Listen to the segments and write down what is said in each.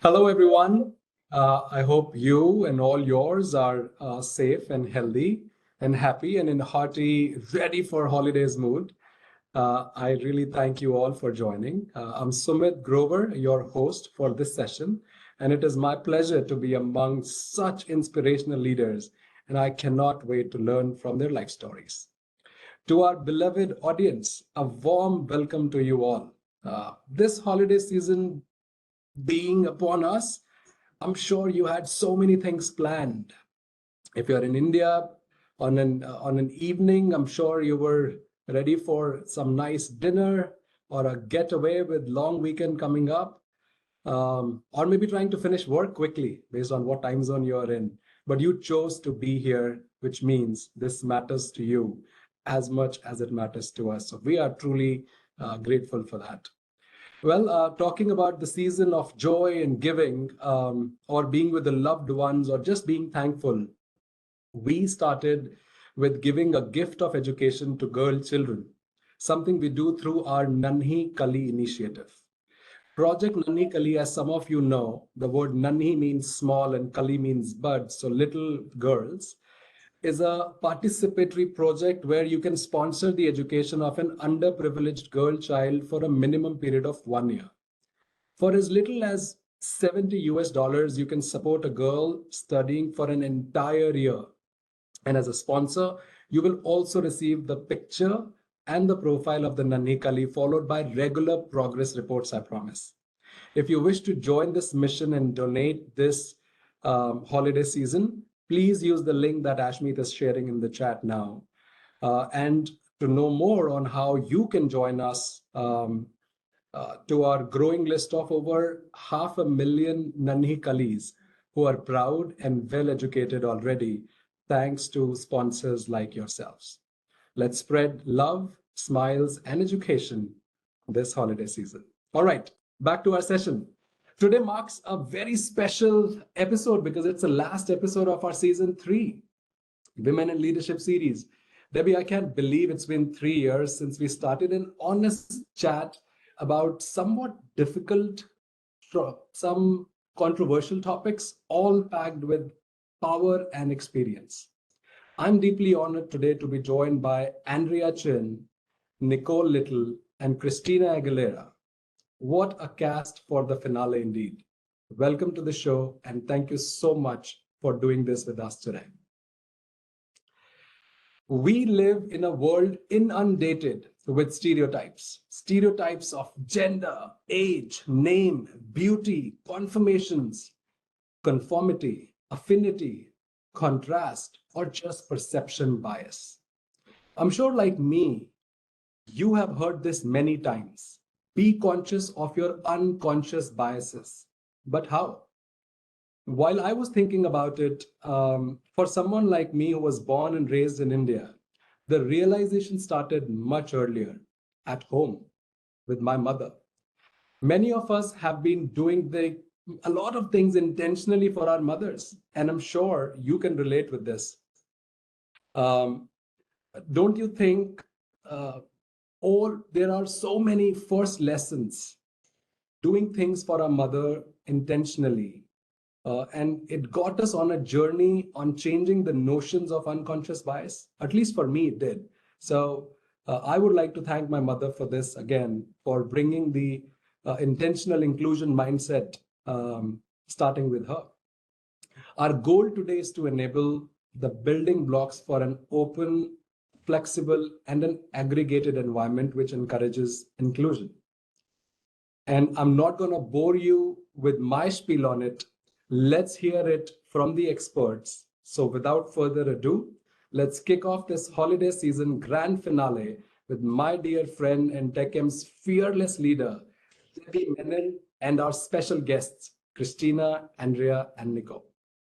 Hello, everyone. I hope you and all yours are safe and healthy and happy and in hearty, ready for holidays mood. I really thank you all for joining. I'm Sumit Grover, your host for this session, and it is my pleasure to be among such inspirational leaders, and I cannot wait to learn from their life stories. To our beloved audience, a warm welcome to you all. This holiday season being upon us, I'm sure you had so many things planned. If you're in India on an evening, I'm sure you were ready for some nice dinner or a getaway with long weekend coming up, or maybe trying to finish work quickly based on what time zone you're in. But you chose to be here, which means this matters to you as much as it matters to us. So we are truly grateful for that. Well, talking about the season of joy and giving, or being with the loved ones, or just being thankful, we started with giving a gift of education to girl children, something we do through our Nanhi Kali initiative. Project Nanhi Kali, as some of you know, the word Nanhi means small and Kali means bud, so little girls, is a participatory project where you can sponsor the education of an underprivileged girl child for a minimum period of 1 year. For as little as 70 US dollars, you can support a girl studying for an entire year. And as a sponsor, you will also receive the picture and the profile of the Nanhi Kali, followed by regular progress reports, I promise. If you wish to join this mission and donate this holiday season, please use the link that Ashmeet is sharing in the chat now. And to know more on how you can join us to our growing list of over 500,000 Nanhi Kalis who are proud and well educated already, thanks to sponsors like yourselves. Let's spread love, smiles, and education this holiday season. All right, back to our session. Today marks a very special episode because it's the last episode of our season 3, Women in Leadership series. Debbie, I can't believe it's been 3 years since we started an honest chat about somewhat difficult, some controversial topics, all packed with power and experience. I'm deeply honored today to be joined by Andrea Chin, Nicole Little, and Christina Aguilera. What a cast for the finale indeed. Welcome to the show, and thank you so much for doing this with us today. We live in a world inundated with stereotypes of gender, age, name, beauty, confirmations, conformity, affinity, contrast, or just perception bias. I'm sure, like me, you have heard this many times. Be conscious of your unconscious biases. But how? While I was thinking about it, for someone like me who was born and raised in India, the realization started much earlier at home with my mother. Many of us have been doing a lot of things intentionally for our mothers, and I'm sure you can relate with this. Um, don't you think there are so many first lessons doing things for our mother intentionally, and it got us on a journey on changing the notions of unconscious bias. At least for me, it did. So I would like to thank my mother for this again, for bringing the intentional inclusion mindset, starting with her. Our goal today is to enable the building blocks for an open, flexible, and an aggregated environment which encourages inclusion. And I'm not going to bore you with my spiel on it. Let's hear it from the experts. So without further ado, let's kick off this holiday season grand finale with my dear friend and TechM's fearless leader, Debbie Menon, and our special guests, Christina, Andrea, and Nicole.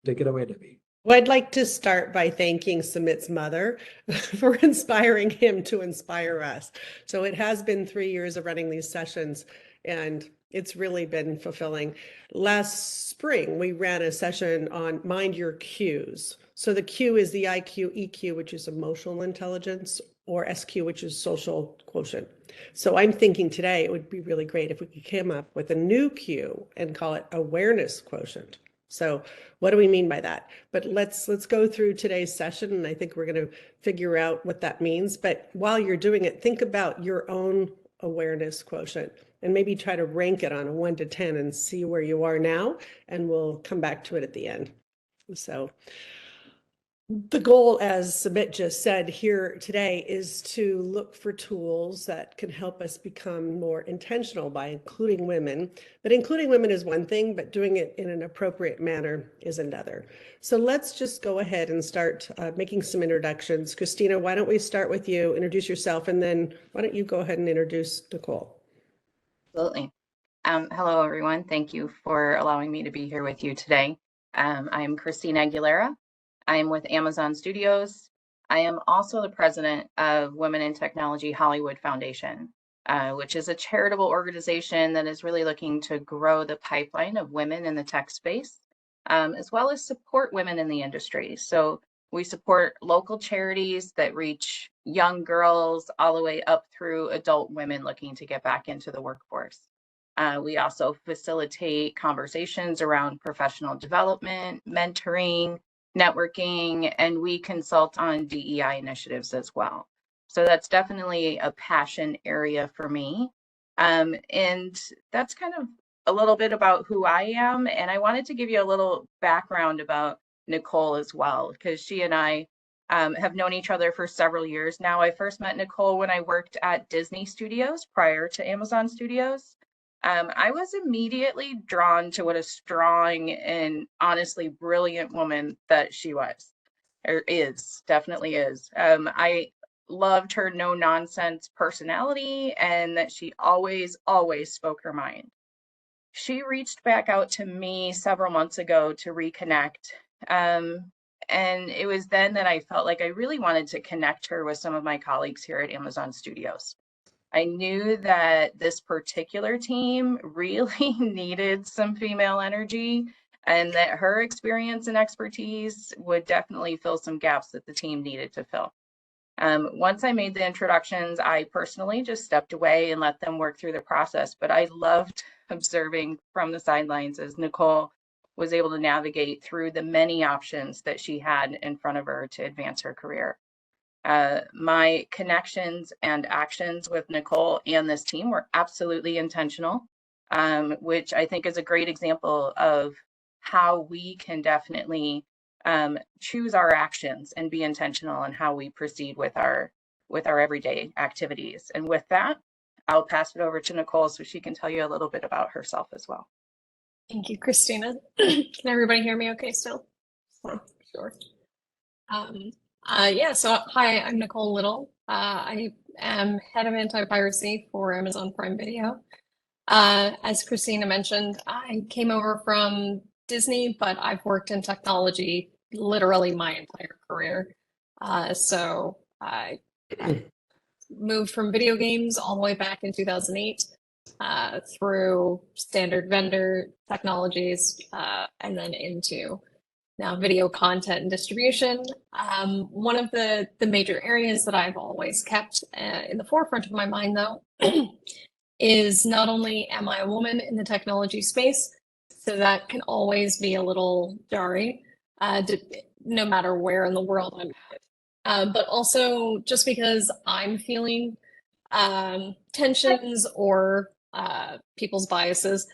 Take it away, Debbie. Well, I'd like to start by thanking Sumit's mother for inspiring him to inspire us. So it has been 3 years of running these sessions, and it's really been fulfilling. Last spring, we ran a session on mind your cues. So the Q is the IQ, EQ, which is emotional intelligence, or SQ, which is social quotient. So I'm thinking today it would be really great if we could come up with a new Q and call it awareness quotient. So what do we mean by that? But let's go through today's session, and I think we're going to figure out what that means. But while you're doing it, think about your own awareness quotient and maybe try to rank it on a 1 to 10 and see where you are now, and we'll come back to it at the end. So the goal, as Sumit just said here today, is to look for tools that can help us become more intentional by including women. But including women is one thing, but doing it in an appropriate manner is another. So let's just go ahead and start making some introductions. Christina, why don't we start with you, introduce yourself, and then why don't you go ahead and introduce Nicole? Absolutely. Hello, everyone. Thank you for allowing me to be here with you today. I'm Christina Aguilera. I'm with Amazon Studios. I am also the president of Women in Technology Hollywood Foundation, which is a charitable organization that is really looking to grow the pipeline of women in the tech space, as well as support women in the industry. So we support local charities that reach young girls all the way up through adult women looking to get back into the workforce. We also facilitate conversations around professional development, mentoring, networking, and we consult on DEI initiatives as well. So that's definitely a passion area for me. And that's kind of a little bit about who I am. And I wanted to give you a little background about Nicole as well, because she and I have known each other for several years now. I first met Nicole when I worked at Disney Studios prior to Amazon Studios. I was immediately drawn to what a strong and honestly brilliant woman that she was, or is, definitely is. I loved her no nonsense personality and that she always spoke her mind. She reached back out to me several months ago to reconnect. And it was then that I felt like I really wanted to connect her with some of my colleagues here at Amazon Studios. I knew that this particular team really needed some female energy and that her experience and expertise would definitely fill some gaps that the team needed to fill. Once I made the introductions, I personally just stepped away and let them work through the process, but I loved observing from the sidelines as Nicole was able to navigate through the many options that she had in front of her to advance her career. My connections and actions with Nicole and this team were absolutely intentional, which I think is a great example of how we can definitely choose our actions and be intentional in how we proceed with our everyday activities. And with that, I'll pass it over to Nicole so she can tell you a little bit about herself as well. Thank you, Christina. Can everybody hear me okay still? Sure. Yeah, so hi, I'm Nicole Little. I am head of anti-piracy for Amazon Prime Video. As Christina mentioned, I came over from Disney, but I've worked in technology literally my entire career. So I moved from video games all the way back in 2008 through standard vendor technologies and then into now video content and distribution. One of the major areas that I've always kept in the forefront of my mind, though, is not only am I a woman in the technology space, so that can always be a little jarring, no matter where in the world I'm at. But also just because I'm feeling tensions or people's biases,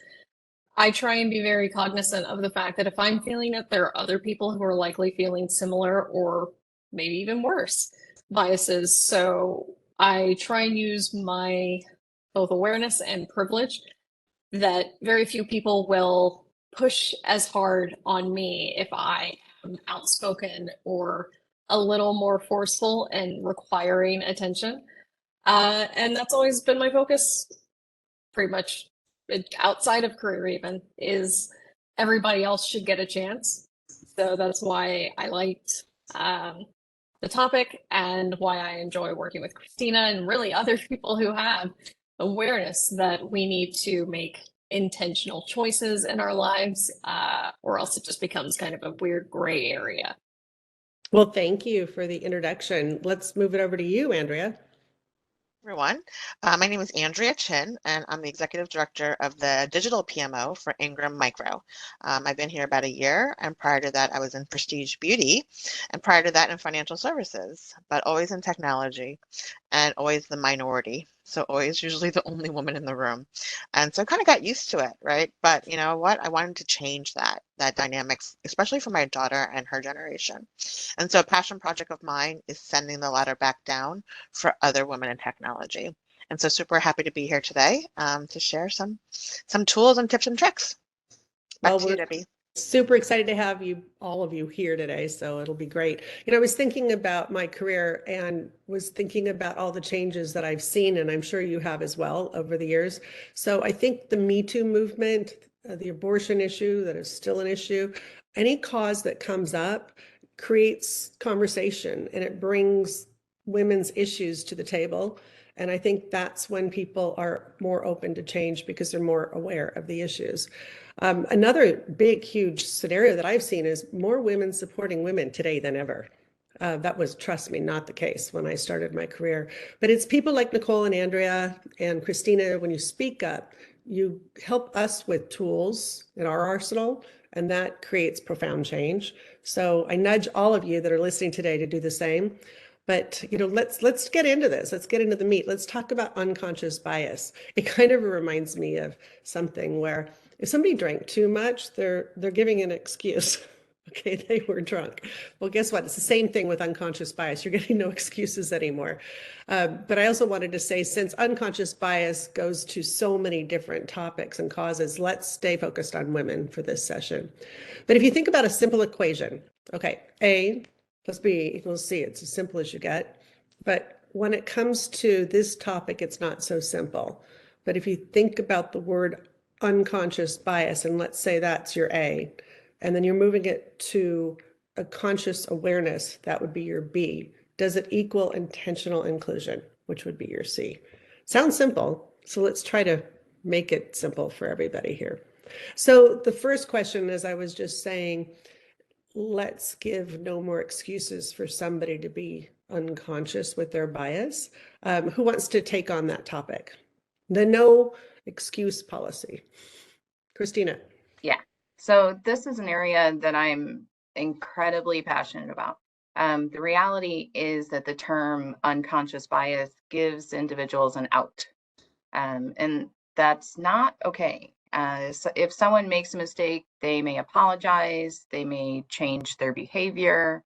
I try and be very cognizant of the fact that if I'm feeling it, there are other people who are likely feeling similar or maybe even worse biases. So I try and use my both awareness and privilege that very few people will push as hard on me if I am outspoken or a little more forceful and requiring attention. And that's always been my focus pretty much outside of career even, is everybody else should get a chance. So that's why I liked the topic and why I enjoy working with Christina and really other people who have awareness that we need to make intentional choices in our lives, or else it just becomes kind of a weird gray area. Well, thank you for the introduction. Let's move it over to you, Andrea. Everyone. My name is Andrea Chin, and I'm the Executive Director of the Digital PMO for Ingram Micro. I've been here about a year, and prior to that, I was in Prestige Beauty, and prior to that, in financial services, but always in technology, and always the minority. So always usually the only woman in the room. And so I kind of got used to it, right? But you know what? I wanted to change that dynamics, especially for my daughter and her generation. And so a passion project of mine is sending the ladder back down for other women in technology. And so super happy to be here today to share some tools and tips and tricks. Back Well, to you, we're Debbie. super excited to have you, all of you, here today. So it'll be great. I was thinking about my career and was thinking about all the changes that I've seen, and I'm sure you have as well over the years. So I think the Me Too movement, the abortion issue that is still an issue, any cause that comes up creates conversation and it brings women's issues to the table. And I think that's when people are more open to change because they're more aware of the issues. Another big, huge scenario that I've seen is more women supporting women today than ever. That was, trust me, not the case when I started my career. But it's people like Nicole and Andrea and Christina, when you speak up, you help us with tools in our arsenal, and that creates profound change. So I nudge all of you that are listening today to do the same. But let's get into this. Let's get into the meat. Let's talk about unconscious bias. It kind of reminds me of something where if somebody drank too much, they're giving an excuse. Okay, they were drunk. Well, guess what? It's the same thing with unconscious bias. You're getting no excuses anymore. But I also wanted to say, since unconscious bias goes to so many different topics and causes, let's stay focused on women for this session. But if you think about a simple equation, okay, A plus B equals C, it's as simple as you get. But when it comes to this topic, it's not so simple. But if you think about the word unconscious bias, and let's say that's your A, and then you're moving it to a conscious awareness, that would be your B. Does it equal intentional inclusion, which would be your C? Sounds simple, so let's try to make it simple for everybody here. So the first question, as I was just saying, let's give no more excuses for somebody to be unconscious with their bias. Who wants to take on that topic? The no excuse policy. Christina. Yeah. So this is an area that I'm incredibly passionate about. The reality is that the term unconscious bias gives individuals an out. And that's not okay. So if someone makes a mistake, they may apologize, they may change their behavior.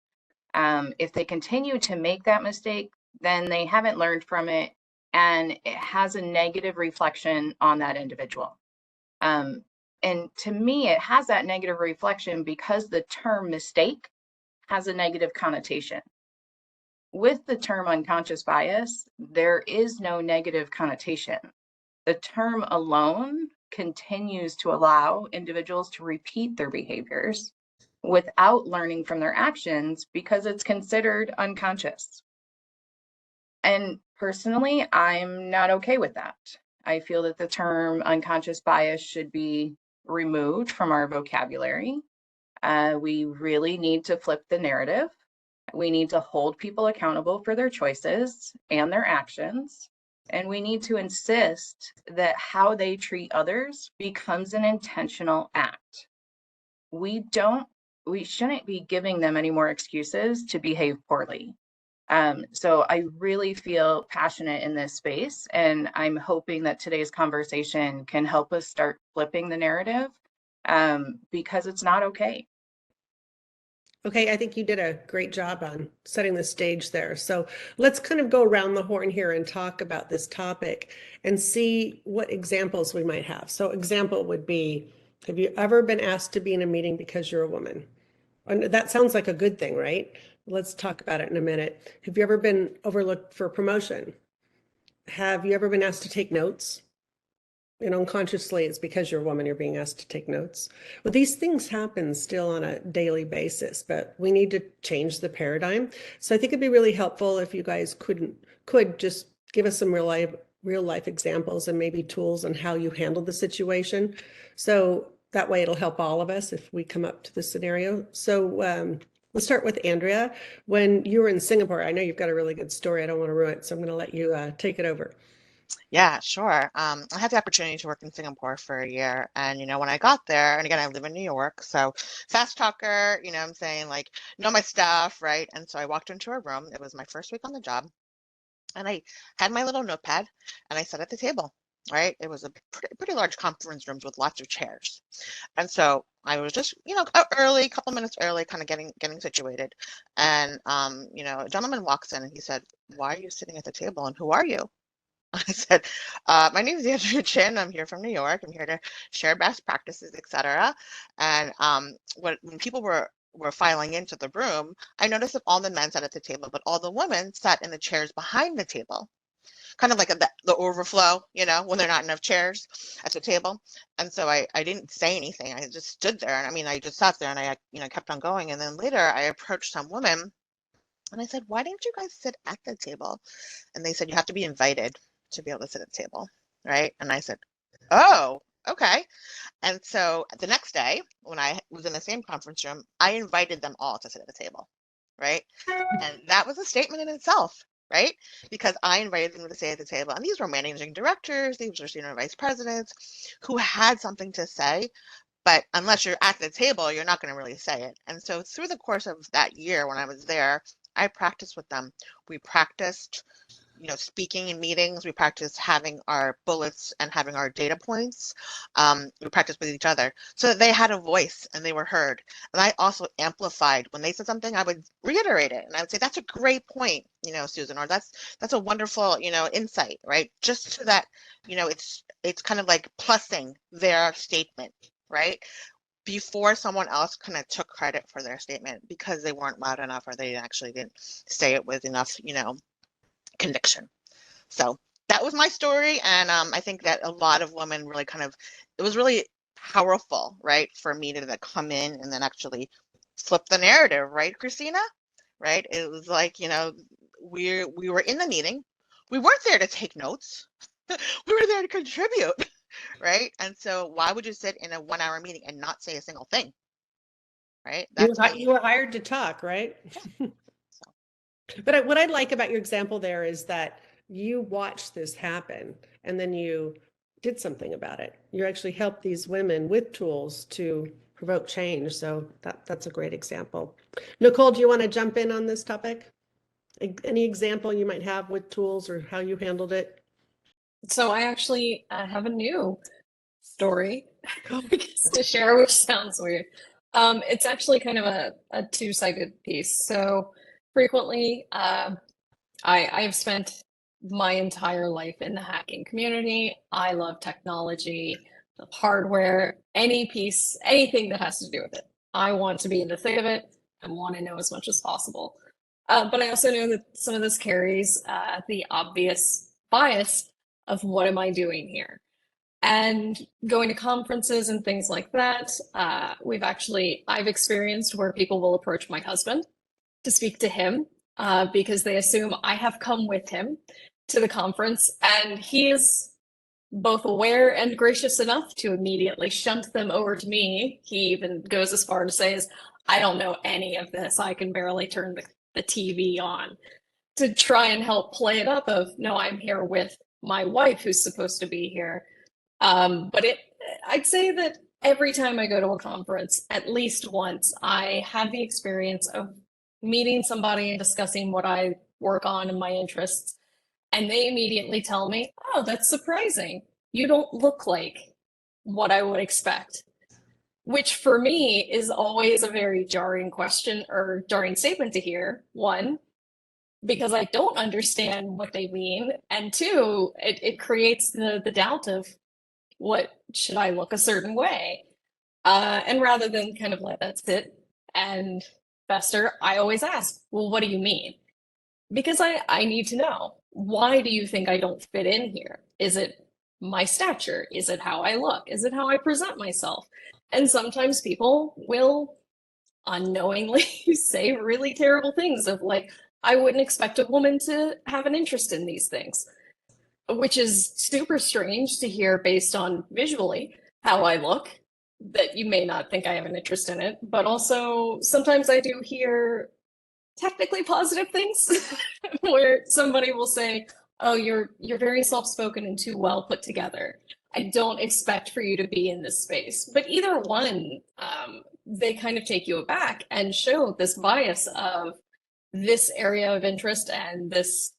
If they continue to make that mistake, then they haven't learned from it, and it has a negative reflection on that individual. And to me, it has that negative reflection because the term mistake has a negative connotation. With the term unconscious bias, there is no negative connotation. The term alone continues to allow individuals to repeat their behaviors without learning from their actions because it's considered unconscious. And personally, I'm not okay with that. I feel that the term unconscious bias should be removed from our vocabulary. We really need to flip the narrative. We need to hold people accountable for their choices and their actions. And we need to insist that how they treat others becomes an intentional act. We shouldn't be giving them any more excuses to behave poorly. So I really feel passionate in this space, and I'm hoping that today's conversation can help us start flipping the narrative because it's not okay. Okay, I think you did a great job on setting the stage there. So let's kind of go around the horn here and talk about this topic and see what examples we might have. So example would be, have you ever been asked to be in a meeting because you're a woman? And that sounds like a good thing, right? Let's talk about it in a minute. Have you ever been overlooked for promotion? Have you ever been asked to take notes? And unconsciously, it's because you're a woman, you're being asked to take notes. Well, these things happen still on a daily basis, but we need to change the paradigm. So I think it'd be really helpful if you guys could just give us some real life examples and maybe tools on how you handled the situation. So that way it'll help all of us if we come up to the scenario. So Let's start with Andrea. When you were in Singapore, I know you've got a really good story. I don't want to ruin it, so I'm going to let you take it over. Yeah, sure. I had the opportunity to work in Singapore for a year. And, when I got there, and again, I live in New York, so fast talker, I'm saying like, know my stuff, right? And so I walked into a room. It was my first week on the job. And I had my little notepad and I sat at the table, right? It was a pretty large conference rooms with lots of chairs. And so I was just, early, a couple minutes early, kind of getting situated. And, a gentleman walks in and he said, "Why are you sitting at the table and who are you?" I said, "My name is Andrea Chin. I'm here from New York. I'm here to share best practices, etc." And when people were filing into the room, I noticed that all the men sat at the table, but all the women sat in the chairs behind the table, kind of like the overflow, when there are not enough chairs at the table. And so I didn't say anything. I just stood there, and I mean, I just sat there, and I kept on going. And then later, I approached some women, and I said, "Why didn't you guys sit at the table?" And they said, "You have to be invited to be able to sit at the table," right? And I said, "Oh, okay." And so the next day, when I was in the same conference room, I invited them all to sit at the table, right? And that was a statement in itself, right? Because I invited them to sit at the table. And these were managing directors, these were senior vice presidents who had something to say. But unless you're at the table, you're not going to really say it. And so through the course of that year when I was there, I practiced with them. We practiced speaking in meetings. We practiced having our bullets and having our data points. We practiced with each other so that they had a voice and they were heard. And I also amplified when they said something, I would reiterate it. And I would say, "That's a great point, Susan," or that's a wonderful, insight, right? Just so that, it's kind of like plussing their statement, right? Before someone else kind of took credit for their statement because they weren't loud enough or they actually didn't say it with enough, conviction. So that was my story. And I think that a lot of women really it was really powerful, right, for me to come in and then actually flip the narrative, right, Christina? Right? It was like, we were in the meeting. We weren't there to take notes. We were there to contribute, right? And so why would you sit in a 1 hour meeting and not say a single thing, right? That's me. You were hired to talk, right? So, But what I like about your example there is that you watched this happen and then you did something about it. You actually helped these women with tools to provoke change. So that's a great example. Nicole, do you want to jump in on this topic? Any example you might have with tools or how you handled it? So I actually have a new story to share, which sounds weird. It's actually kind of a two-sided piece. So frequently, I've spent my entire life in the hacking community. I love technology, the hardware, anything that has to do with it. I want to be in the thick of it and want to know as much as possible. But I also know that some of this carries the obvious bias of what am I doing here? And going to conferences and things like that, I've experienced where people will approach my husband to speak to him because they assume I have come with him to the conference, and he is both aware and gracious enough to immediately shunt them over to me. He even goes as far to say, "I don't know any of this. I can barely turn the TV on," to try and help play it up of, "No, I'm here with my wife who's supposed to be here." But I'd say that every time I go to a conference, at least once, I have the experience of meeting somebody and discussing what I work on and my interests. And they immediately tell me, "Oh, that's surprising. You don't look like what I would expect." Which for me is always a very jarring question or jarring statement to hear. One, because I don't understand what they mean. And two, it creates the doubt of, what should I look a certain way? And rather than kind of let that sit and fester, I always ask, "Well, what do you mean?" Because I need to know. Why do you think I don't fit in here? Is it my stature? Is it how I look? Is it how I present myself? And sometimes people will unknowingly say really terrible things of like, "I wouldn't expect a woman to have an interest in these things," which is super strange to hear based on visually how I look. that you may not think I have an interest in it, but also sometimes I do hear technically positive things where somebody will say, "Oh, you're very soft-spoken and too well put together. I don't expect for you to be in this space." But either one, they kind of take you aback and show this bias of this area of interest and this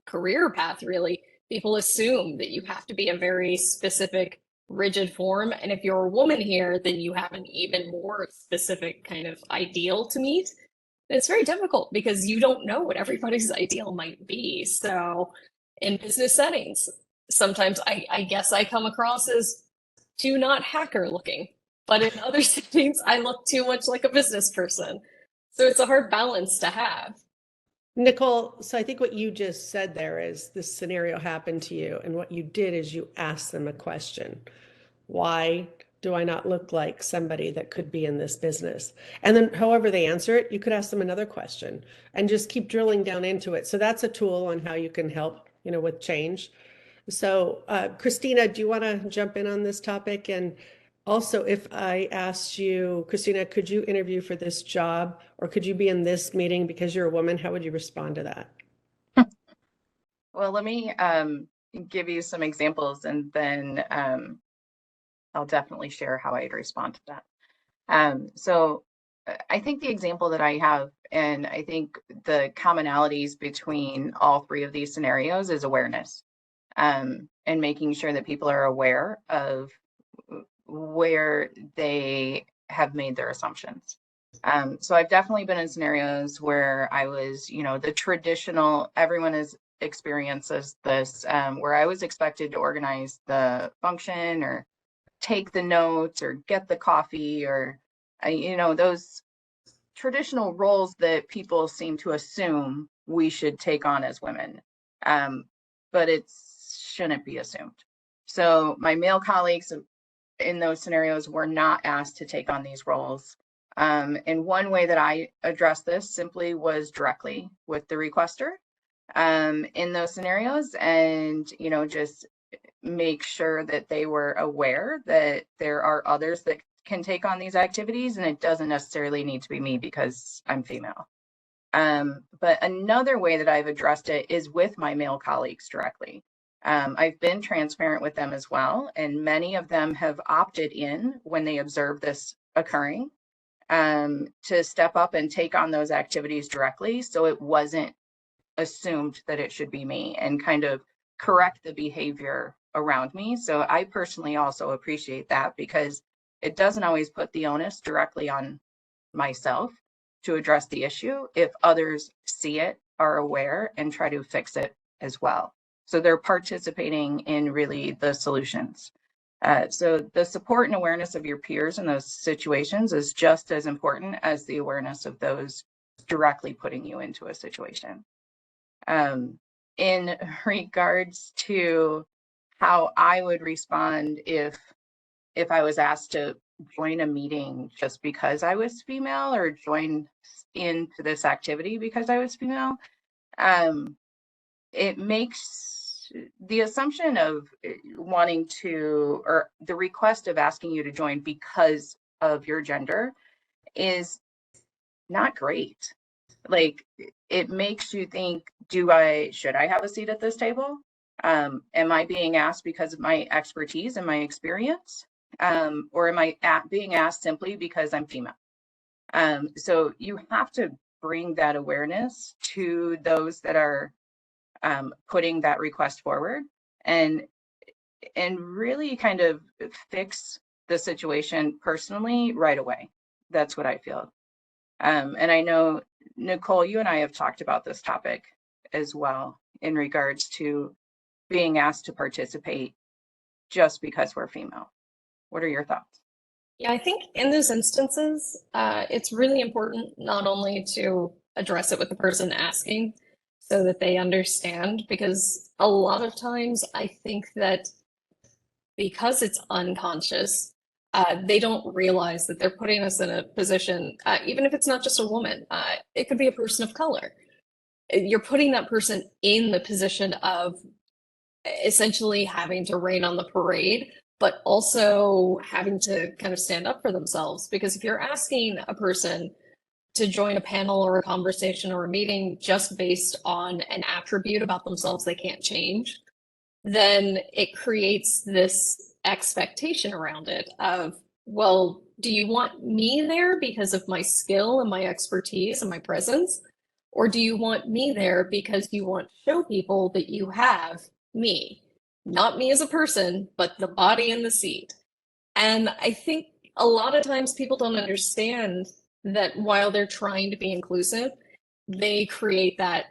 career path, really. People assume that you have to be a very specific, rigid form. And if you're a woman here, then you have an even more specific kind of ideal to meet. It's very difficult because you don't know what everybody's ideal might be. So in business settings, sometimes I guess I come across as too not hacker looking, but in other settings, I look too much like a business person. So it's a hard balance to have. Nicole, so I think what you just said there is this scenario happened to you, and what you did is you asked them a question. Why do I not look like somebody that could be in this business? And then however they answer it, you could ask them another question and just keep drilling down into it. So that's a tool on how you can help, with change. So Christina, do you want to jump in on this topic? And also, if I asked you, Christina, could you interview for this job, or could you be in this meeting because you're a woman? How would you respond to that? Well, let me give you some examples, and then I'll definitely share how I'd respond to that. So I think the example that I have, and I think the commonalities between all three of these scenarios, is awareness, and making sure that people are aware of where they have made their assumptions. So I've definitely been in scenarios where I was, the traditional, everyone has experiences this, where I was expected to organize the function or take the notes or get the coffee or, those traditional roles that people seem to assume we should take on as women. But it shouldn't be assumed. So my male colleagues in those scenarios were not asked to take on these roles. And one way that I addressed this simply was directly with the requester in those scenarios, and just make sure that they were aware that there are others that can take on these activities, and it doesn't necessarily need to be me because I'm female. But another way that I've addressed it is with my male colleagues directly. I've been transparent with them as well, and many of them have opted in when they observe this occurring to step up and take on those activities directly, so it wasn't assumed that it should be me, and kind of correct the behavior around me. So I personally also appreciate that, because it doesn't always put the onus directly on myself to address the issue if others see it, are aware, and try to fix it as well. So they're participating in really the solutions. So the support and awareness of your peers in those situations is just as important as the awareness of those directly putting you into a situation. In regards to how I would respond if I was asked to join a meeting just because I was female, or join into this activity because I was female, it makes the assumption of wanting to, or the request of asking you to join because of your gender, is not great. Like, it makes you think, should I have a seat at this table? Am I being asked because of my expertise and my experience? Or am I being asked simply because I'm female? So you have to bring that awareness to those that are putting that request forward, and really kind of fix the situation personally right away. That's what I feel. And I know, Nicole, you and I have talked about this topic as well in regards to being asked to participate just because we're female. What are your thoughts? Yeah, I think in those instances, it's really important not only to address it with the person asking so that they understand, because a lot of times I think that because it's unconscious, they don't realize that they're putting us in a position, even if it's not just a woman, it could be a person of color. You're putting that person in the position of essentially having to rain on the parade but also having to kind of stand up for themselves. Because if you're asking a person to join a panel or a conversation or a meeting just based on an attribute about themselves they can't change, then it creates this expectation around it of, well, do you want me there because of my skill and my expertise and my presence? Or do you want me there because you want to show people that you have me? Not me as a person, but the body and the seat. And I think a lot of times people don't understand that while they're trying to be inclusive, they create that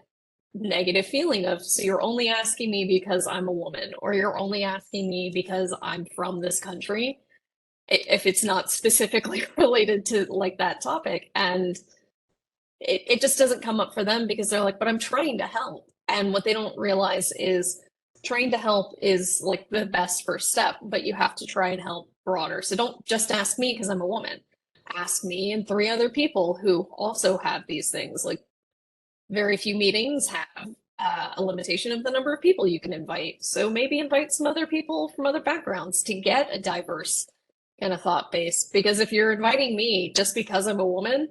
negative feeling of, so you're only asking me because I'm a woman, or you're only asking me because I'm from this country, if it's not specifically related to like that topic. And it just doesn't come up for them because they're like, but I'm trying to help. And what they don't realize is trying to help is like the best first step, but you have to try and help broader. So don't just ask me because I'm a woman. Ask me and 3 other people who also have these things. Like, very few meetings have a limitation of the number of people you can invite. So maybe invite some other people from other backgrounds to get a diverse kind of thought base. Because if you're inviting me just because I'm a woman,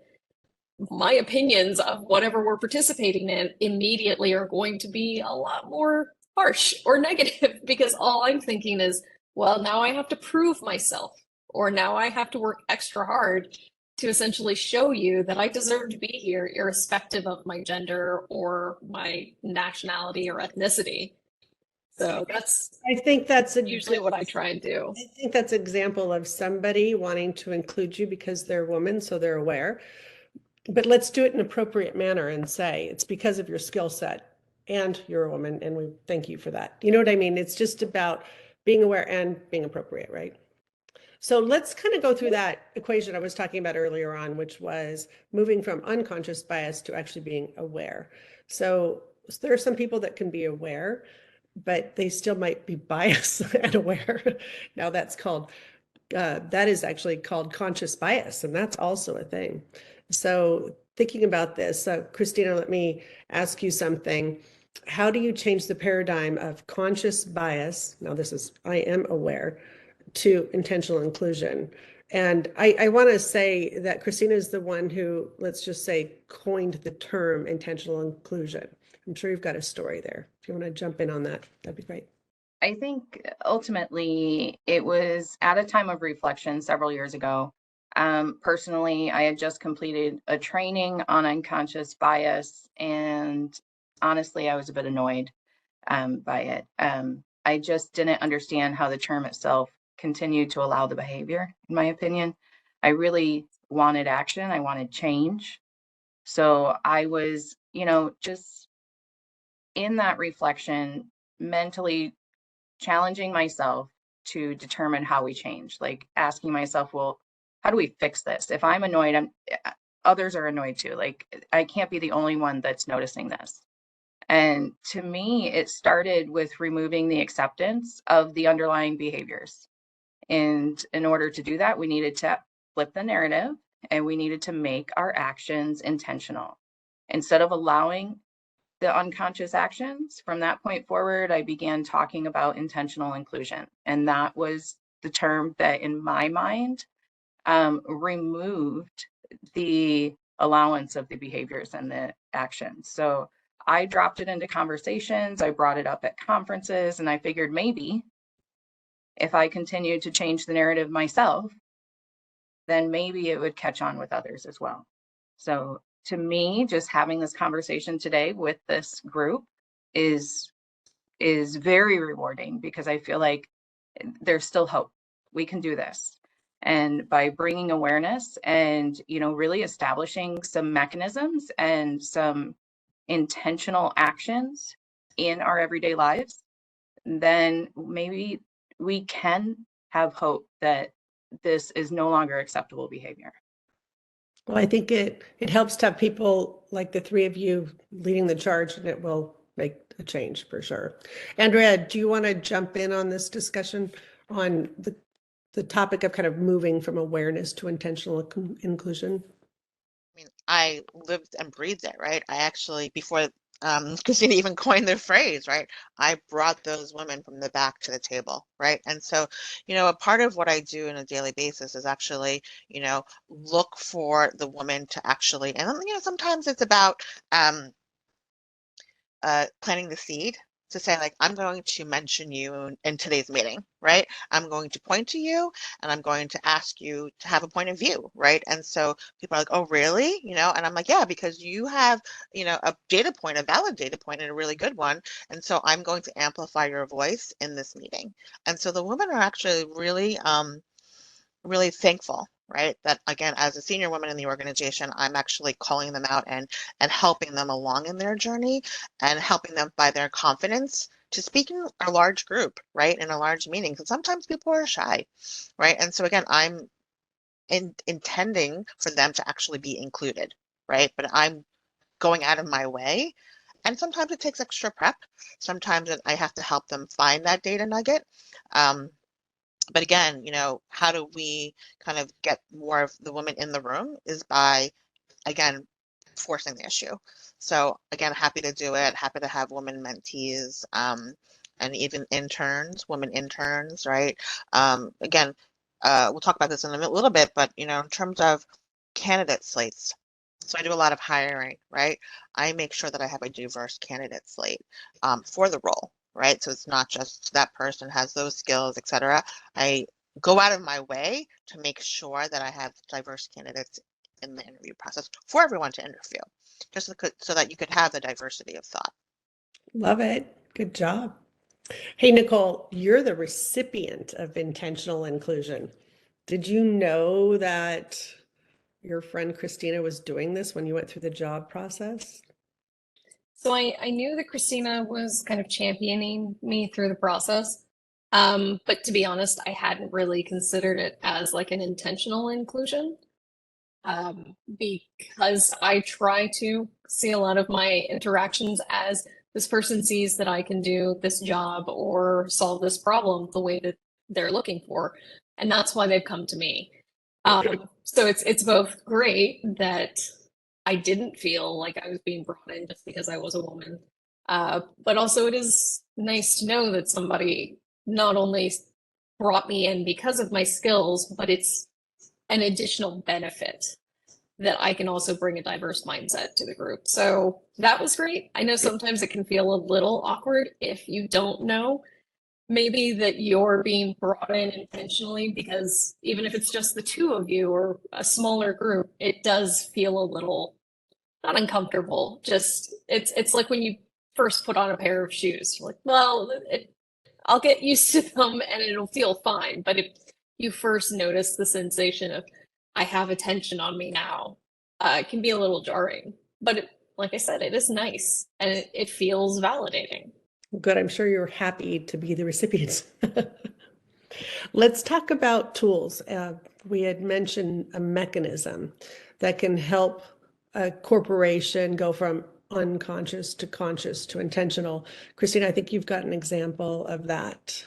my opinions of whatever we're participating in immediately are going to be a lot more harsh or negative, because all I'm thinking is, well, now I have to prove myself, or now I have to work extra hard to essentially show you that I deserve to be here, irrespective of my gender or my nationality or ethnicity. So that's I think that's usually what I try and do. I think that's an example of somebody wanting to include you because they're a woman, so they're aware. But let's do it in an appropriate manner and say it's because of your skill set and you're a woman, and we thank you for that. You know what I mean? It's just about being aware and being appropriate, right? So let's kind of go through that equation I was talking about earlier on, which was moving from unconscious bias to actually being aware. So there are some people that can be aware, but they still might be biased and aware. Now that is actually called conscious bias, and that's also a thing. So thinking about this, Christina, let me ask you something. How do you change the paradigm of conscious bias? Now this is, I am aware, to intentional inclusion. And I want to say that Christina is the one who, let's just say, coined the term intentional inclusion. I'm sure you've got a story there. If you want to jump in on that, that'd be great. I think ultimately it was at a time of reflection several years ago. Personally, I had just completed a training on unconscious bias, and honestly, I was a bit annoyed by it. I just didn't understand how the term itself continued to allow the behavior, in my opinion. I really wanted action. I wanted change. So I was, just in that reflection, mentally challenging myself to determine how we change, like asking myself, well, how do we fix this? If I'm annoyed, others are annoyed too. Like, I can't be the only one that's noticing this. And to me, it started with removing the acceptance of the underlying behaviors. And in order to do that, we needed to flip the narrative, and we needed to make our actions intentional. Instead of allowing the unconscious actions, from that point forward, I began talking about intentional inclusion. And that was the term that, in my mind, removed the allowance of the behaviors and the actions. So I dropped it into conversations, I brought it up at conferences, and I figured maybe if I continued to change the narrative myself, then maybe it would catch on with others as well. So to me, just having this conversation today with this group is very rewarding, because I feel like there's still hope. We can do this. And by bringing awareness and, really establishing some mechanisms and some intentional actions in our everyday lives, then maybe we can have hope that this is no longer acceptable behavior. Well, I think it helps to have people like the 3 of you leading the charge, and it will make a change for sure. Andrea, do you want to jump in on this discussion on the topic of kind of moving from awareness to intentional inclusion? I lived and breathed it, right? I actually, before Christina even coined the phrase, right? I brought those women from the back to the table, right? And so, a part of what I do on a daily basis is actually, look for the woman to actually, and sometimes it's about planting the seed to say, like, I'm going to mention you in today's meeting, right? I'm going to point to you and I'm going to ask you to have a point of view, right? And so people are like, oh, really? And I'm like, yeah, because you have, a data point, a valid data point and a really good one. And so I'm going to amplify your voice in this meeting. And so the women are actually really thankful, right? That again, as a senior woman in the organization, I'm actually calling them out and helping them along in their journey and helping them by their confidence to speak in a large group, right? In a large meeting, because sometimes people are shy, right? And so again, I'm intending for them to actually be included, right? But I'm going out of my way. And sometimes it takes extra prep. Sometimes I have to help them find that data nugget. But again, how do we kind of get more of the women in the room is by, again, forcing the issue. So again, happy to do it, happy to have women mentees, and even interns, women interns, right? Again, we'll talk about this in a little bit, but in terms of candidate slates, so I do a lot of hiring, right? I make sure that I have a diverse candidate slate for the role, right? So it's not just that person has those skills, et cetera. I go out of my way to make sure that I have diverse candidates in the interview process for everyone to interview, just so that you could have the diversity of thought. Love it. Good job. Hey, Nicole, you're the recipient of intentional inclusion. Did you know that your friend Christina was doing this when you went through the job process? So I knew that Christina was kind of championing me through the process. But to be honest, I hadn't really considered it as like an intentional inclusion. Because I try to see a lot of my interactions as this person sees that I can do this job or solve this problem the way that they're looking for. And that's why they've come to me. So it's both great that I didn't feel like I was being brought in just because I was a woman. But also it is nice to know that somebody not only brought me in because of my skills, but it's an additional benefit that I can also bring a diverse mindset to the group. So that was great. I know sometimes it can feel a little awkward if you don't know maybe that you're being brought in intentionally, because even if it's just the two of you or a smaller group, it does feel a little not uncomfortable. Just it's like when you first put on a pair of shoes. You're like, well, I'll get used to them and it'll feel fine. But if you first notice the sensation of I have attention on me now, it can be a little jarring. But like I said, it is nice and it feels validating. Good. I'm sure you're happy to be the recipient. Let's talk about tools. We had mentioned a mechanism that can help a corporation go from unconscious to conscious to intentional. Christina, I think you've got an example of that.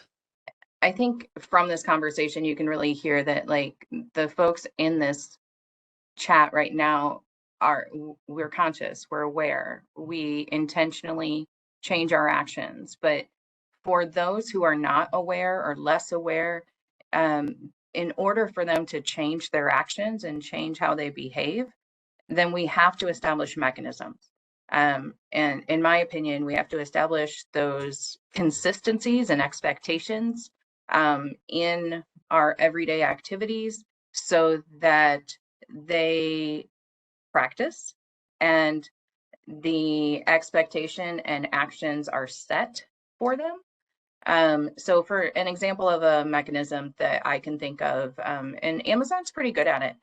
I think from this conversation, you can really hear that like the folks in this chat right now we're conscious, we're aware, we intentionally change our actions. But for those who are not aware or less aware, in order for them to change their actions and change how they behave, then we have to establish mechanisms. And in my opinion, we have to establish those consistencies and expectations in our everyday activities so that they practice and the expectation and actions are set for them. So for an example of a mechanism that I can think of, and Amazon's pretty good at it,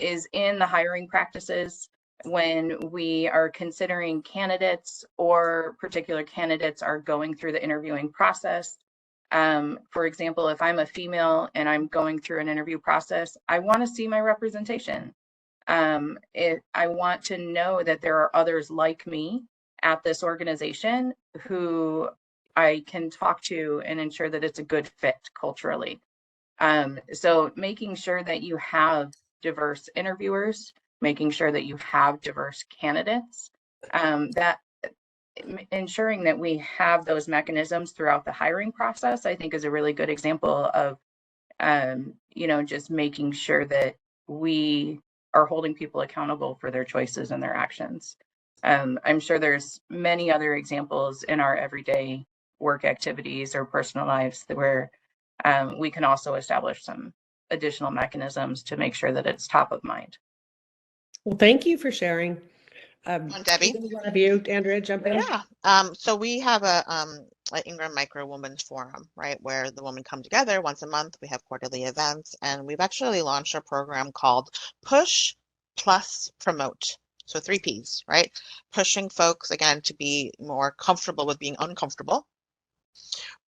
is in the hiring practices when we are considering candidates or particular candidates are going through the interviewing process. For example, if I'm a female and I'm going through an interview process, I want to see my representation. I want to know that there are others like me at this organization who I can talk to and ensure that it's a good fit culturally. So making sure that you have diverse interviewers, making sure that you have diverse candidates, that ensuring that we have those mechanisms throughout the hiring process, I think is a really good example of, just making sure that we are holding people accountable for their choices and their actions. I'm sure there's many other examples in our everyday work activities or personal lives where we can also establish some additional mechanisms to make sure that it's top of mind. Well, thank you for sharing. Debbie. Either one of you, Andrea, jump in. Yeah. So we have an Ingram Micro Women's Forum, right, where the women come together once a month. We have quarterly events, and we've actually launched a program called Push Plus Promote. So 3 Ps, right? Pushing folks, again, to be more comfortable with being uncomfortable.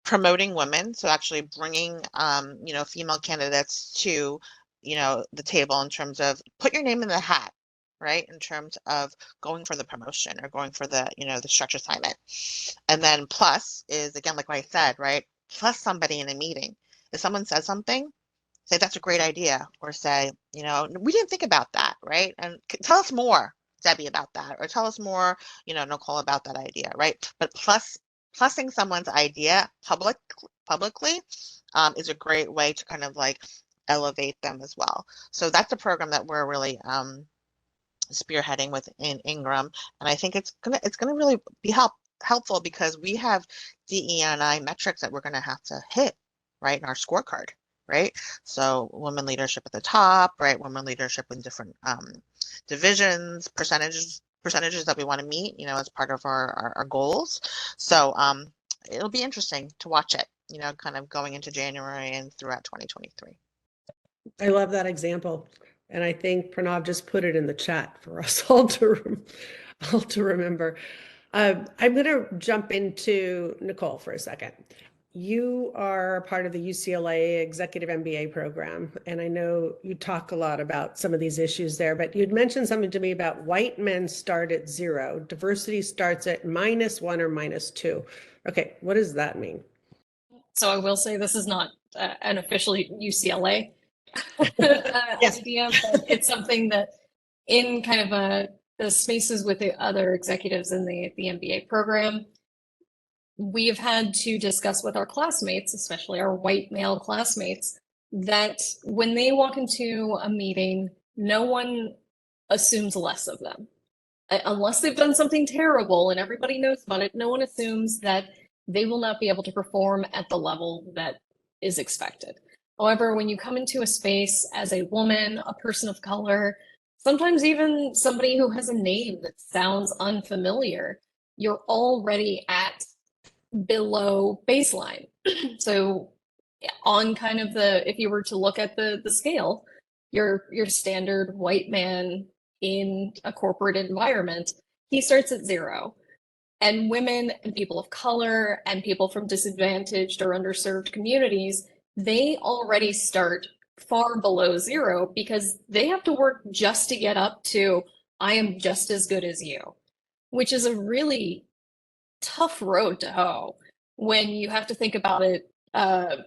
Promoting women, so actually bringing, female candidates to, the table in terms of put your name in the hat, right? In terms of going for the promotion or going for the, the stretch assignment. And then plus is, again, like what I said, right? Plus somebody in a meeting. If someone says something, say that's a great idea, or say, we didn't think about that, right? And tell us more, Debbie, about that, or tell us more, Nicole, about that idea, right? But plussing someone's idea publicly is a great way to kind of like elevate them as well. So that's a program that we're really spearheading within Ingram, and I think it's gonna really be helpful because we have DE&I metrics that we're gonna have to hit, right, in our scorecard, right? So women leadership at the top, right? Women leadership in different divisions, percentages that we want to meet, as part of our goals. So it'll be interesting to watch it, kind of going into January and throughout 2023. I love that example. And I think Pranav just put it in the chat for us all to remember. I'm going to jump into Nicole for a second. You are part of the UCLA Executive MBA program, and I know you talk a lot about some of these issues there, but you'd mentioned something to me about white men start at 0, diversity starts at -1 or -2. Okay, what does that mean? So I will say this is not an official UCLA Yes. idea, but it's something that in kind of the spaces with the other executives in the MBA program, we have had to discuss with our classmates, especially our white male classmates, that when they walk into a meeting, no one assumes less of them. Unless they've done something terrible and everybody knows about it, no one assumes that they will not be able to perform at the level that is expected. However, when you come into a space as a woman, a person of color, sometimes even somebody who has a name that sounds unfamiliar, you're already at below baseline. So on kind of if you were to look at the scale, your standard white man in a corporate environment, he starts at 0. And women and people of color and people from disadvantaged or underserved communities, they already start far below 0 because they have to work just to get up to, I am just as good as you, which is a really tough road to hoe when you have to think about it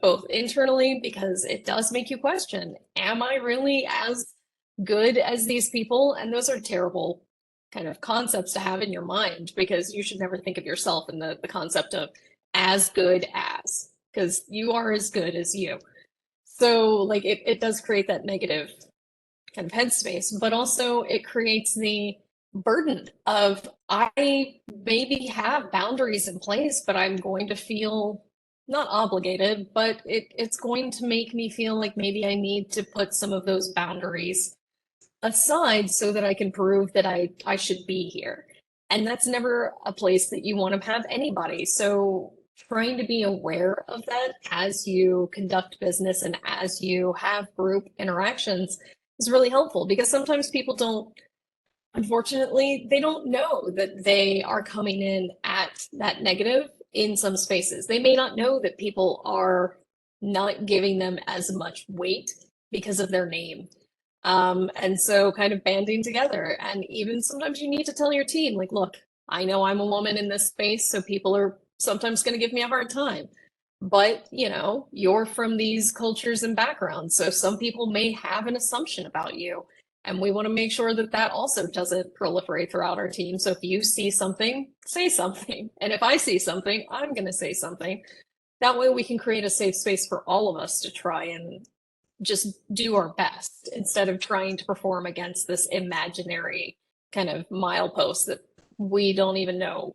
both internally, because it does make you question, am I really as good as these people? And those are terrible kind of concepts to have in your mind, because you should never think of yourself in the concept of as good as, because you are as good as you. So like it does create that negative kind of headspace, but also it creates the burden of, I maybe have boundaries in place, but I'm going to feel not obligated, but it's going to make me feel like maybe I need to put some of those boundaries aside so that I can prove that I should be here. And that's never a place that you want to have anybody. So trying to be aware of that as you conduct business and as you have group interactions is really helpful, because sometimes people don't, unfortunately, they don't know that they are coming in at that negative in some spaces. They may not know that people are not giving them as much weight because of their name. And so kind of banding together. And even sometimes you need to tell your team, like, look, I know I'm a woman in this space, so people are sometimes going to give me a hard time. But, you're from these cultures and backgrounds. So some people may have an assumption about you. And we want to make sure that that also doesn't proliferate throughout our team. So if you see something, say something. And if I see something, I'm going to say something. That way we can create a safe space for all of us to try and just do our best instead of trying to perform against this imaginary kind of milepost that we don't even know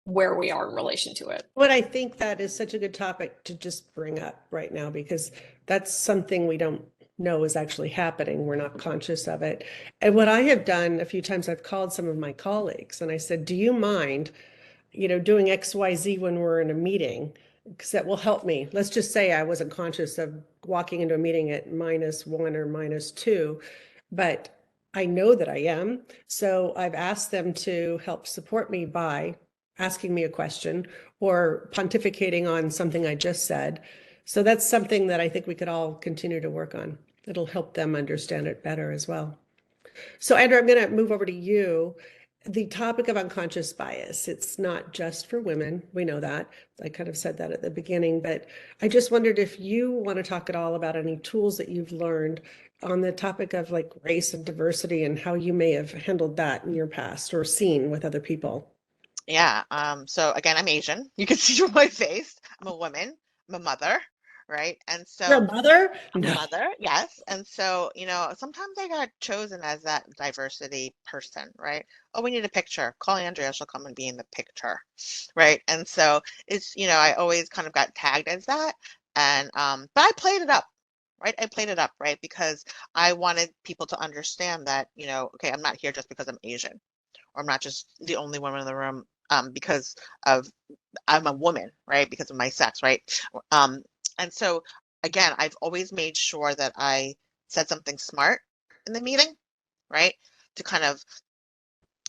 where we are in relation to it. But I think that is such a good topic to just bring up right now, because that's something we don't know is actually happening. We're not conscious of it. And what I have done a few times, I've called some of my colleagues and I said, do you mind, doing XYZ when we're in a meeting? Because that will help me. Let's just say I wasn't conscious of walking into a meeting at -1 or -2, but I know that I am. So I've asked them to help support me by asking me a question or pontificating on something I just said. So that's something that I think we could all continue to work on. It'll help them understand it better as well. So Andrew, I'm going to move over to you. The topic of unconscious bias, it's not just for women. We know that. I kind of said that at the beginning, but I just wondered if you want to talk at all about any tools that you've learned on the topic of like race and diversity and how you may have handled that in your past or seen with other people. Yeah. So again, I'm Asian. You can see from my face. I'm a woman. I'm a mother, right? And You're a so mother? I'm a No. mother, yes. And so, sometimes I got chosen as that diversity person, right? Oh, we need a picture. Call Andrea, she'll come and be in the picture, right? And so it's, I always kind of got tagged as that. And but I played it up, right? I played it up, right? Because I wanted people to understand that, okay, I'm not here just because I'm Asian, or I'm not just the only woman in the room because of I'm a woman, right? Because of my sex, right? Um, and so again, I've always made sure that I said something smart in the meeting, right? To kind of,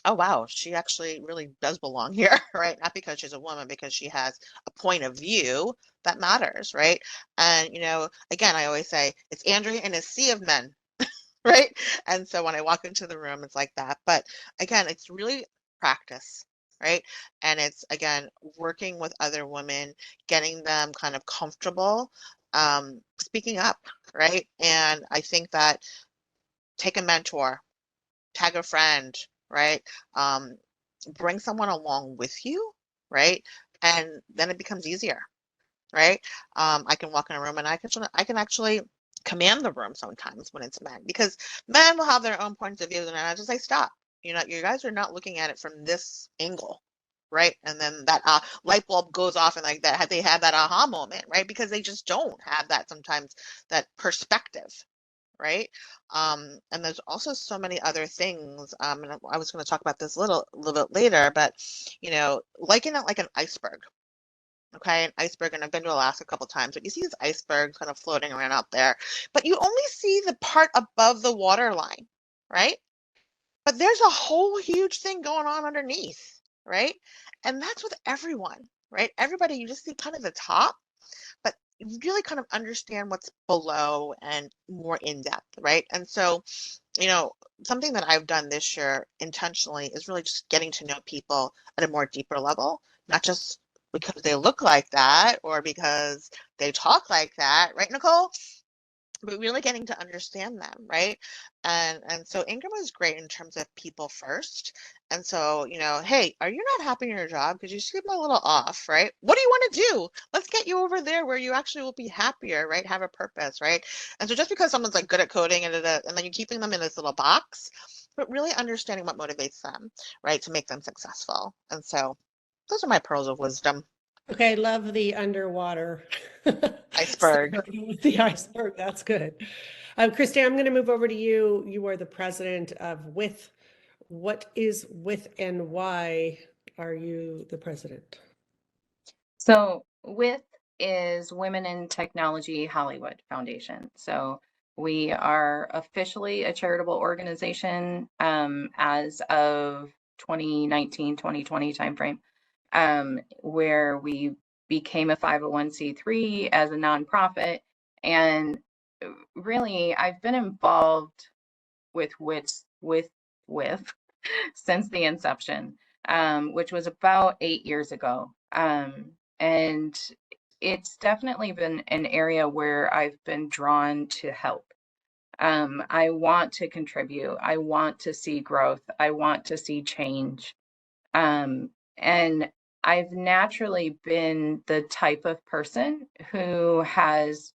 oh wow, she actually really does belong here, right? Not because she's a woman, because she has a point of view that matters, right? And again, I always say it's Andrea in a sea of men, right? And so when I walk into the room, it's like that. But again, it's really practice, right? And it's again working with other women, getting them kind of comfortable speaking up, right? And I think that take a mentor, tag a friend, right? Um, bring someone along with you, right? And then it becomes easier, right? I can walk in a room and I can actually command the room sometimes when it's men, because men will have their own points of view, and I just say, stop. You guys are not looking at it from this angle, right? And then that light bulb goes off, and like that, they have that aha moment, right? Because they just don't have that sometimes, that perspective, right? And there's also so many other things. And I was going to talk about this a little bit later, but liken it like an iceberg. Okay, an iceberg, and I've been to Alaska a couple times, but you see this iceberg kind of floating around out there, but you only see the part above the waterline, right? But there's a whole huge thing going on underneath, right? And that's with everyone, right? Everybody, you just see kind of the top, but you really kind of understand what's below and more in depth, right? And so, something that I've done this year intentionally is really just getting to know people at a more deeper level, not just because they look like that or because they talk like that, right, Nicole? But really getting to understand them, right? And so Ingram was great in terms of people first. And so, hey, are you not happy in your job? Because you seem a little off, right? What do you want to do? Let's get you over there where you actually will be happier, right? Have a purpose, right? And so just because someone's like good at coding and then you're keeping them in this little box, but really understanding what motivates them, right, to make them successful. And so those are my pearls of wisdom. Okay, I love the underwater. Iceberg. The iceberg, that's good. Christy, I'm going to move over to you. You are the president of WITH. What is WITH and why are you the president? So WITH is Women in Technology Hollywood Foundation. So we are officially a charitable organization as of 2019, 2020 timeframe, where we became a 501c3 as a nonprofit. And really, I've been involved with WITH since the inception, which was about 8 years ago. And it's definitely been an area where I've been drawn to help. I want to contribute. I want to see growth. I want to see change. And I've naturally been the type of person who has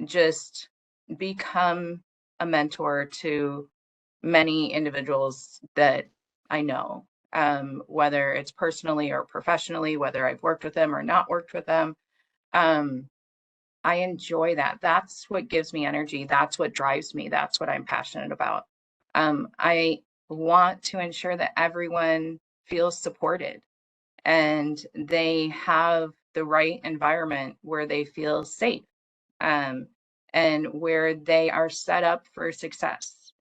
just become a mentor to many individuals that I know, whether it's personally or professionally, whether I've worked with them or not worked with them. Um, I enjoy that. That's what gives me energy. That's what drives me. That's what I'm passionate about. I want to ensure that everyone feels supported and they have the right environment where they feel safe, um, and where they are set up for success.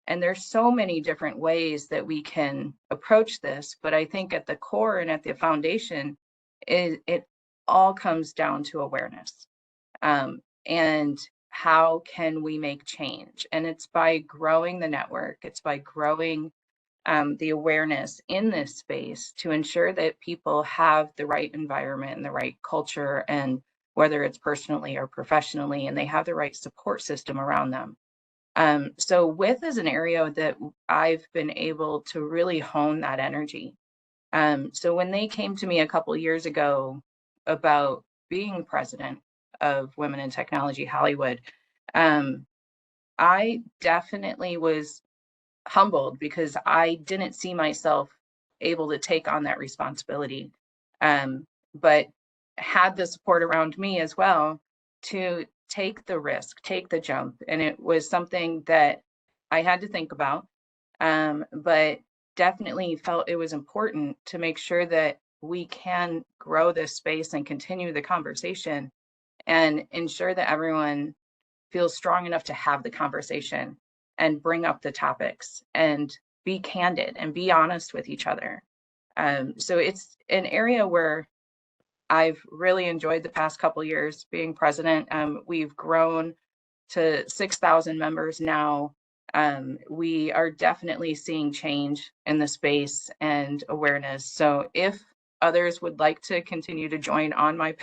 And there's so many different ways that we can approach this, but I think at the core and at the foundation, it all comes down to awareness. And how can we make change? And it's by growing the network, it's by growing the awareness in this space to ensure that people have the right environment and the right culture, and whether it's personally or professionally, and they have the right support system around them. So WITH is an area that I've been able to really hone that energy. So when they came to me a couple years ago about being president of Women in Technology Hollywood, I definitely was humbled because I didn't see myself able to take on that responsibility, but had the support around me as well to take the risk, take the jump. And it was something that I had to think about, but definitely felt it was important to make sure that we can grow this space and continue the conversation and ensure that everyone feels strong enough to have the conversation and bring up the topics and be candid and be honest with each other. So it's an area where I've really enjoyed the past couple years being president. We've grown to 6,000 members now. We are definitely seeing change in the space and awareness. So if others would like to continue to join on my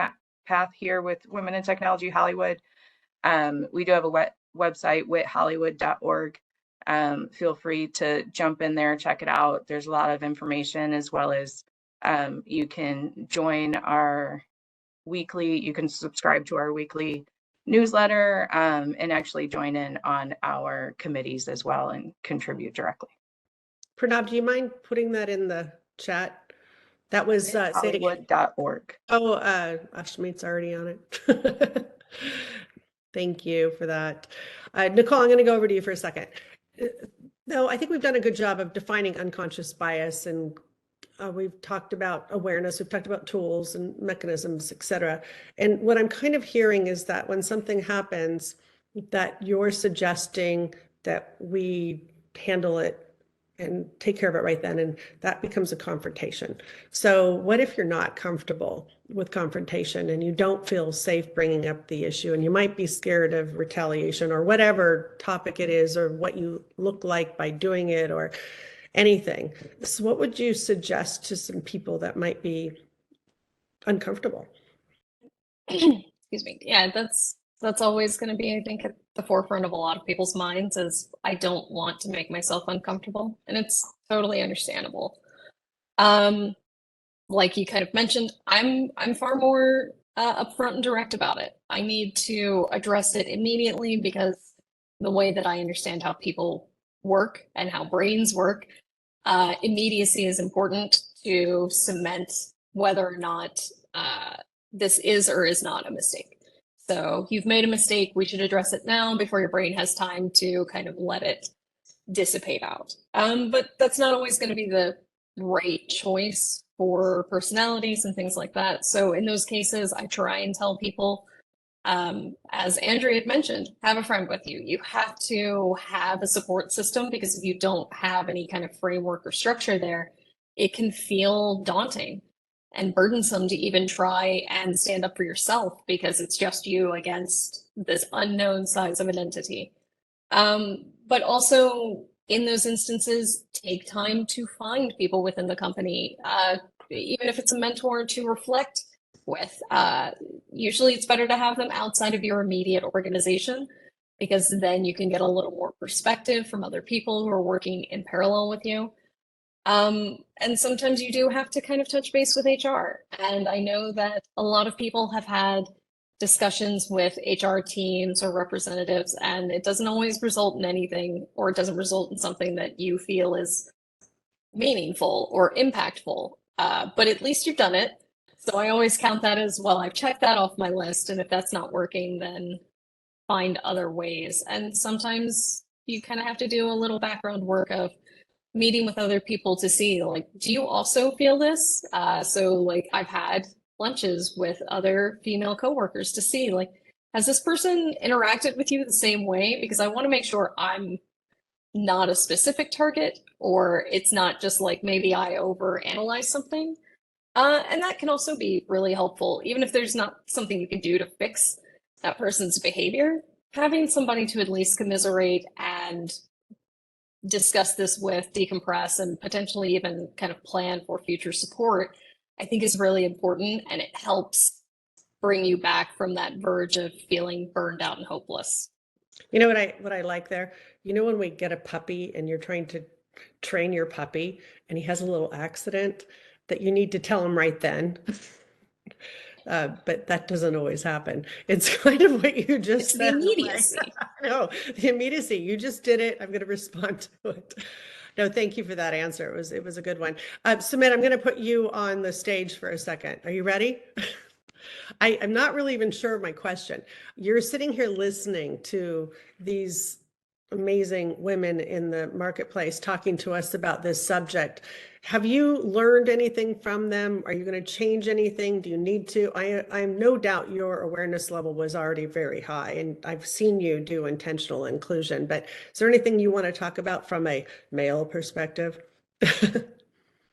path here with Women in Technology Hollywood, we do have a website, withollywood.org. Feel free to jump in there, check it out. There's a lot of information, as well as you can join our weekly, you can subscribe to our weekly newsletter, and actually join in on our committees as well and contribute directly. Pranav, do you mind putting that in the chat? That was Hollywood.org. Oh, Ashmeet's already on it. Thank you for that. Nicole, I'm going to go over to you for a second. No, I think we've done a good job of defining unconscious bias, and we've talked about awareness, we've talked about tools and mechanisms, et cetera. And what I'm kind of hearing is that when something happens, that you're suggesting that we handle it and take care of it right then, and that becomes a confrontation. So what if you're not comfortable with confrontation and you don't feel safe bringing up the issue, and you might be scared of retaliation or whatever topic it is, or what you look like by doing it, or anything? So what would you suggest to some people that might be uncomfortable? Excuse me. Yeah, that's always going to be, I think, at the forefront of a lot of people's minds, is I don't want to make myself uncomfortable, and it's totally understandable. Like you kind of mentioned, I'm far more upfront and direct about it. I need to address it immediately, because the way that I understand how people work and how brains work, immediacy is important to cement whether or not this is or is not a mistake. So you've made a mistake, we should address it now before your brain has time to kind of let it dissipate out. But that's not always going to be the right choice for personalities and things like that. So in those cases, I try and tell people, as Andrea had mentioned, have a friend with you. You have to have a support system, because if you don't have any kind of framework or structure there, it can feel daunting and burdensome to even try and stand up for yourself, because it's just you against this unknown size of an entity. But also, in those instances, take time to find people within the company, even if it's a mentor to reflect with. Usually it's better to have them outside of your immediate organization, because then you can get a little more perspective from other people who are working in parallel with you. And sometimes you do have to kind of touch base with HR. And I know that a lot of people have had discussions with HR teams or representatives, and it doesn't always result in anything, or it doesn't result in something that you feel is meaningful or impactful. But at least you've done it. So I always count that as, well, I've checked that off my list. And if that's not working, then find other ways. And sometimes you kind of have to do a little background work of meeting with other people to see, like, do you also feel this? So like I've had lunches with other female coworkers to see, like, has this person interacted with you the same way? Because I want to make sure I'm not a specific target, or it's not just like maybe I overanalyze something. And that can also be really helpful, even if there's not something you can do to fix that person's behavior. Having somebody to at least commiserate and discuss this with, decompress, and potentially even kind of plan for future support, I think is really important, and it helps bring you back from that verge of feeling burned out and hopeless. You know what I like there? You know, when we get a puppy and you're trying to train your puppy and he has a little accident, that you need to tell him right then. But that doesn't always happen. It's kind of what you just It's the said. immediacy. No, the immediacy. You just did it. I'm going to respond to it. No, thank you for that answer. It was a good one. Sumit, I'm going to put you on the stage for a second. Are you ready? I'm not really even sure of my question. You're sitting here listening to these amazing women in the marketplace talking to us about this subject. Have you learned anything from them? Are you going to change anything? Do you need to? I'm no doubt your awareness level was already very high, and I've seen you do intentional inclusion, but is there anything you want to talk about from a male perspective?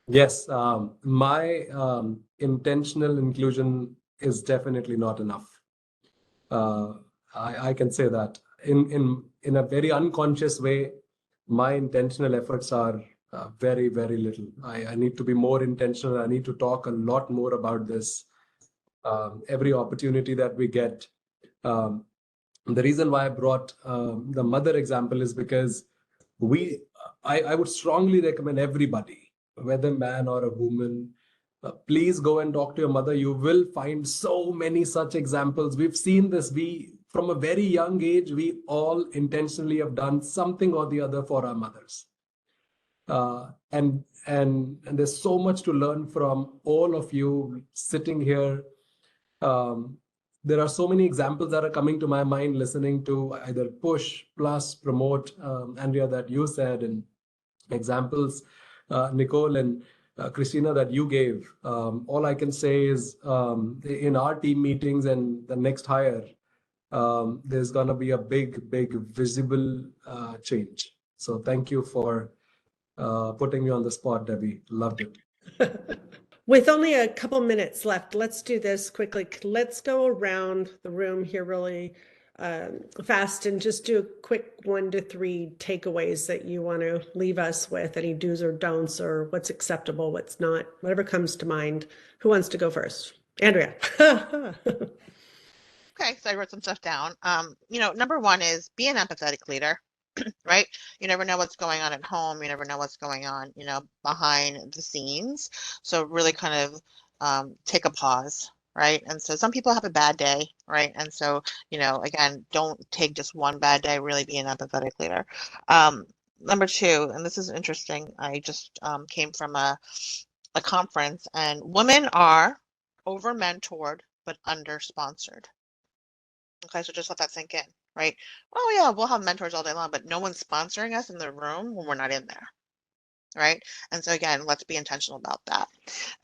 Yes, my intentional inclusion is definitely not enough. I can say that in a very unconscious way, my intentional efforts are very, very little. I need to be more intentional. I need to talk a lot more about this. Every opportunity that we get. The reason why I brought the mother example is because I would strongly recommend everybody, whether man or a woman, please go and talk to your mother. You will find so many such examples. We've seen this. From a very young age, we all intentionally have done something or the other for our mothers. And there's so much to learn from all of you sitting here. There are so many examples that are coming to my mind listening to either push, plus, promote, Andrea, that you said, and examples, Nicole and Christina, that you gave. All I can say is in our team meetings and the next hire, there's going to be a big, big visible change. So thank you for putting me on the spot, Debbie. Loved it. With only a couple minutes left, let's do this quickly. Let's go around the room here really fast and just do a quick 1 to 3 takeaways that you want to leave us with, any do's or don'ts, or what's acceptable, what's not, whatever comes to mind. Who wants to go first? Andrea. Okay, so I wrote some stuff down. Number one is be an empathetic leader, right? You never know what's going on at home. You never know what's going on, behind the scenes. So really kind of take a pause, right? And so some people have a bad day, right? And so, again, don't take just one bad day, really be an empathetic leader. Number two, and this is interesting, I just came from a conference, and women are over-mentored but under-sponsored. Okay, so just let that sink in, right? Oh yeah, we'll have mentors all day long, but no one's sponsoring us in the room when we're not in there, right? And so again, let's be intentional about that.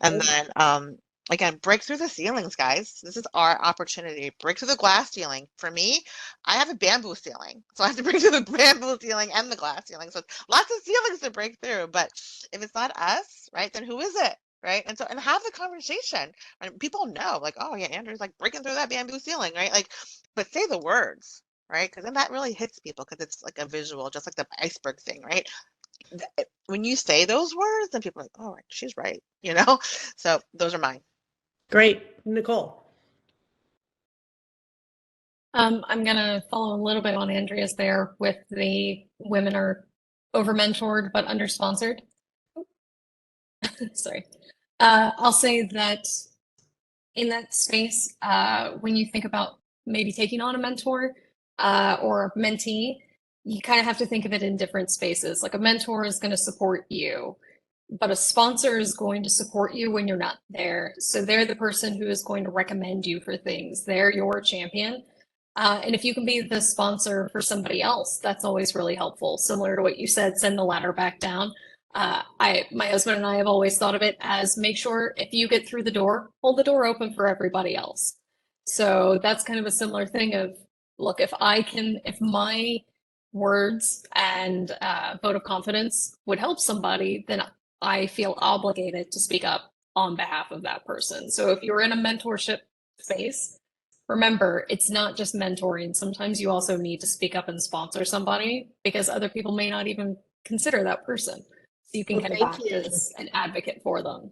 And then again, break through the ceilings, guys. This is our opportunity. Break through the glass ceiling. For me, I have a bamboo ceiling, so I have to break through the bamboo ceiling and the glass ceiling. So it's lots of ceilings to break through. But if it's not us, right, then who is it? Right. And so, and have the conversation. And people know, like, oh yeah, Andrew's like breaking through that bamboo ceiling, right? Like, but say the words, right? Because then that really hits people, because it's like a visual, just like the iceberg thing, right? When you say those words, then people are like, oh, she's right, So those are mine. Great. Nicole. I'm gonna follow a little bit on Andrea's there with the women are over-mentored but under-sponsored. Sorry. I'll say that in that space, when you think about maybe taking on a mentor or a mentee, you kind of have to think of it in different spaces. Like a mentor is going to support you, but a sponsor is going to support you when you're not there. So they're the person who is going to recommend you for things. They're your champion. And if you can be the sponsor for somebody else, that's always really helpful. Similar to what you said, send the ladder back down. My husband and I have always thought of it as make sure if you get through the door, hold the door open for everybody else. So that's kind of a similar thing of, look, if my words and vote of confidence would help somebody, then I feel obligated to speak up on behalf of that person. So if you're in a mentorship space, remember, it's not just mentoring. Sometimes you also need to speak up and sponsor somebody because other people may not even consider that person. So you can kind of act as an advocate for them.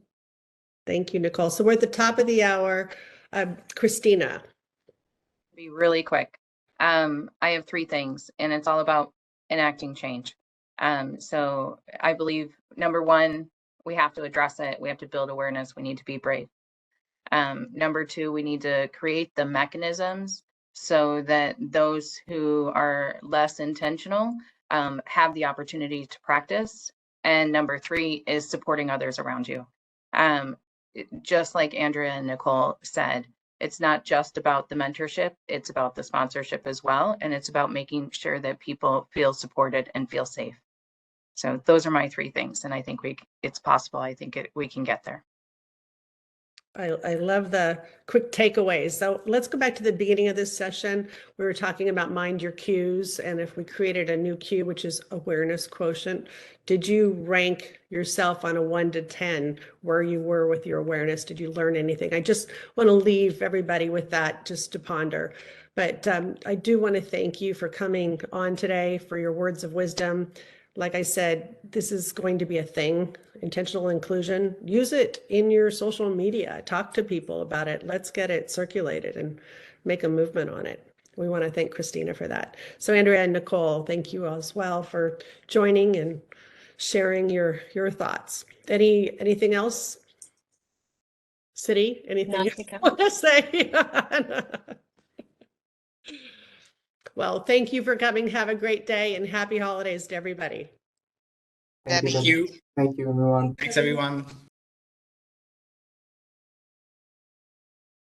Thank you, Nicole. So we're at the top of the hour. Christina. Be really quick. I have 3 things, and it's all about enacting change. So I believe, number 1, we have to address it. We have to build awareness. We need to be brave. Number 2, we need to create the mechanisms so that those who are less intentional have the opportunity to practice. And number 3 is supporting others around you. Just like Andrea and Nicole said, it's not just about the mentorship, it's about the sponsorship as well. And it's about making sure that people feel supported and feel safe. So those are my 3 things. And I think it's possible. I think we can get there. I love the quick takeaways. So let's go back to the beginning of this session. We were talking about mind your cues, and if we created a new cue, which is awareness quotient, did you rank yourself on a 1 to 10 where you were with your awareness? Did you learn anything? I just want to leave everybody with that just to ponder. But I do want to thank you for coming on today, for your words of wisdom. Like I said, this is going to be a thing, intentional inclusion. Use it in your social media. Talk to people about it. Let's get it circulated and make a movement on it. We want to thank Christina for that. So Andrea and Nicole, thank you as well for joining and sharing your thoughts. Anything else? City, anything you want to say? Well, thank you for coming. Have a great day and happy holidays to everybody. Debbie. Thank you. Thank you, everyone. Thanks, everyone.